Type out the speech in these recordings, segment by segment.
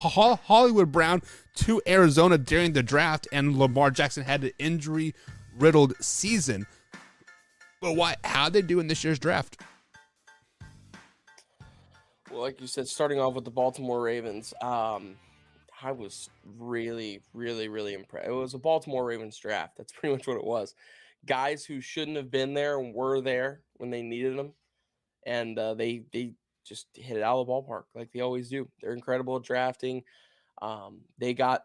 Hollywood Brown to Arizona during the draft, and Lamar Jackson had an injury-riddled season. But why? How'd they do in this year's draft? Well, like you said, starting off with the Baltimore Ravens, I was really, really, really impressed. It was a Baltimore Ravens draft. That's pretty much what it was. Guys who shouldn't have been there and were there when they needed them, and they just hit it out of the ballpark like they always do. They're incredible at drafting. They got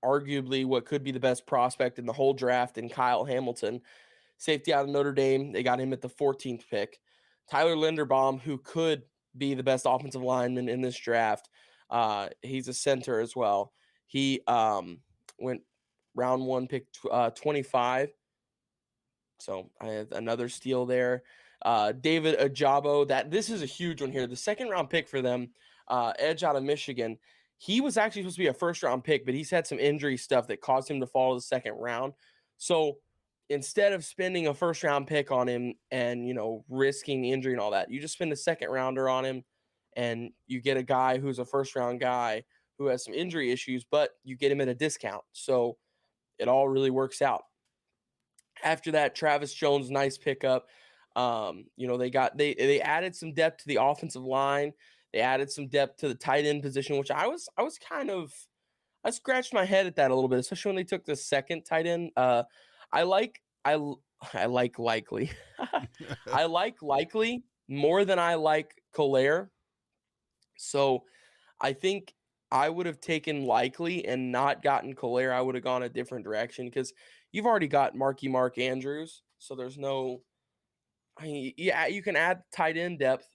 arguably what could be the best prospect in the whole draft in Kyle Hamilton, safety out of Notre Dame. They got him at the 14th pick. Tyler Linderbaum, who could be the best offensive lineman in this draft. He's a center as well. He went round one, pick 25. So I had another steal there. David Ajabo, this is a huge one here. The second round pick for them, edge out of Michigan. He was actually supposed to be a first round pick, but he's had some injury stuff that caused him to fall to the second round. So instead of spending a first round pick on him and, risking injury and all that, you just spend a second rounder on him and you get a guy who's a first round guy who has some injury issues, but you get him at a discount. So it all really works out. After that, Travis Jones, nice pickup. They added some depth to the offensive line. They added some depth to the tight end position, which I scratched my head at that a little bit, especially when they took the second tight end. I like Likely. I like Likely more than I like Collier. So I think I would have taken Likely and not gotten Collier. I would have gone a different direction because you've already got Mark Andrews. So there's no, yeah, you can add tight end depth.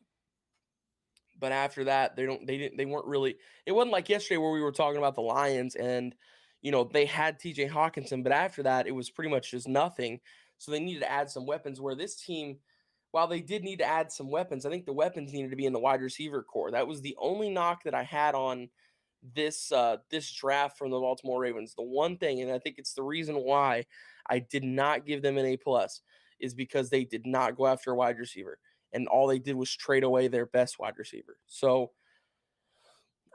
But after that, they weren't really, it wasn't like yesterday where we were talking about the Lions and, they had TJ Hawkinson, but after that, it was pretty much just nothing. So they needed to add some weapons where this team, while they did need to add some weapons, I think the weapons needed to be in the wide receiver core. That was the only knock that I had on this draft from the Baltimore Ravens. The one thing, and I think it's the reason why I did not give them an A+, is because they did not go after a wide receiver. And all they did was trade away their best wide receiver. So,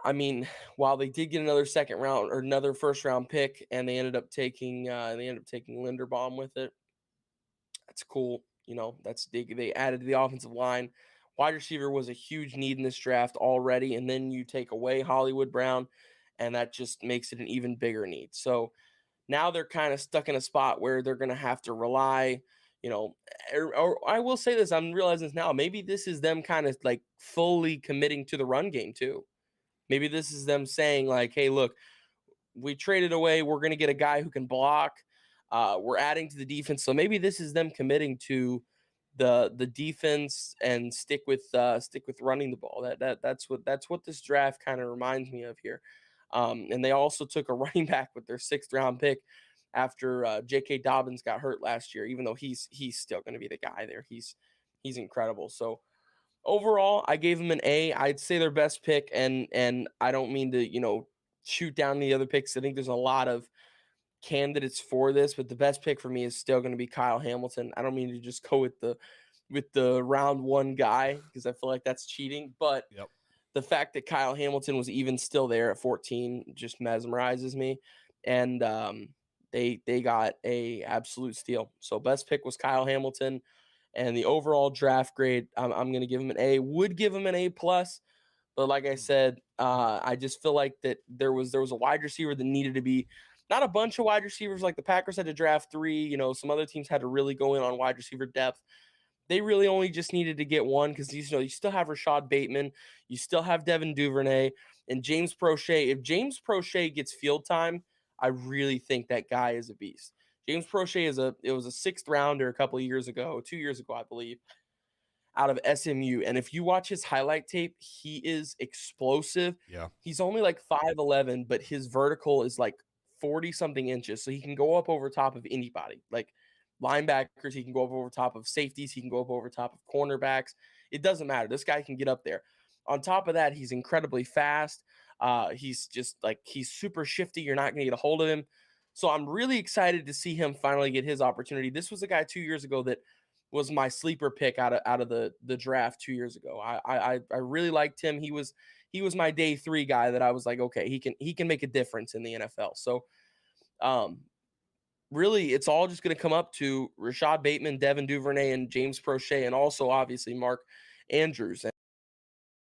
I mean, while they did get another second round or another first round pick, and they ended up taking Linderbaum with it. That's cool. They added to the offensive line. Wide receiver was a huge need in this draft already, and then you take away Hollywood Brown, and that just makes it an even bigger need. So now they're kind of stuck in a spot where they're going to have to rely. Or I will say this, I'm realizing this now, maybe this is them kind of like fully committing to the run game too. Maybe this is them saying like, hey, look, we traded away. We're going to get a guy who can block. We're adding to the defense. So maybe this is them committing to the defense and stick with running the ball. That's what this draft kind of reminds me of here. And they also took a running back with their 6th round pick after J.K. Dobbins got hurt last year, even though he's still going to be the guy there. He's incredible. So overall, I gave him an A. I'd say their best pick, and I don't mean to, shoot down the other picks. I think there's a lot of candidates for this, but the best pick for me is still going to be Kyle Hamilton. I don't mean to just go with the round one guy because I feel like that's cheating, but Yep. The fact that Kyle Hamilton was even still there at 14 just mesmerizes me. And they got a absolute steal. So best pick was Kyle Hamilton, and the overall draft grade, I'm going to give him an A. Would give him an A+, but like I said, I just feel like that there was a wide receiver that needed to be, not a bunch of wide receivers like the Packers had to draft 3. Some other teams had to really go in on wide receiver depth. They really only just needed to get one because you still have Rashad Bateman, you still have Devin Duvernay, and James Prochet. If James Prochet gets field time, I really think that guy is a beast. James Prochet was a 6th rounder a couple of years ago, 2 years ago, I believe, out of SMU. And if you watch his highlight tape, he is explosive. Yeah. He's only like 5'11", but his vertical is like 40 something inches. So he can go up over top of anybody. Like linebackers, he can go up over top of safeties, he can go up over top of cornerbacks. It doesn't matter. This guy can get up there. On top of that, he's incredibly fast. He's super shifty. You're not going to get a hold of him. So I'm really excited to see him finally get his opportunity. This was a guy 2 years ago that was my sleeper pick out of the draft 2 years ago. I really liked him. He was he was my day 3 guy that I was like, okay, he can make a difference in the NFL. So really, it's all just going to come up to Rashad Bateman, Devin Duvernay, and James Crochet, and also obviously Mark Andrews.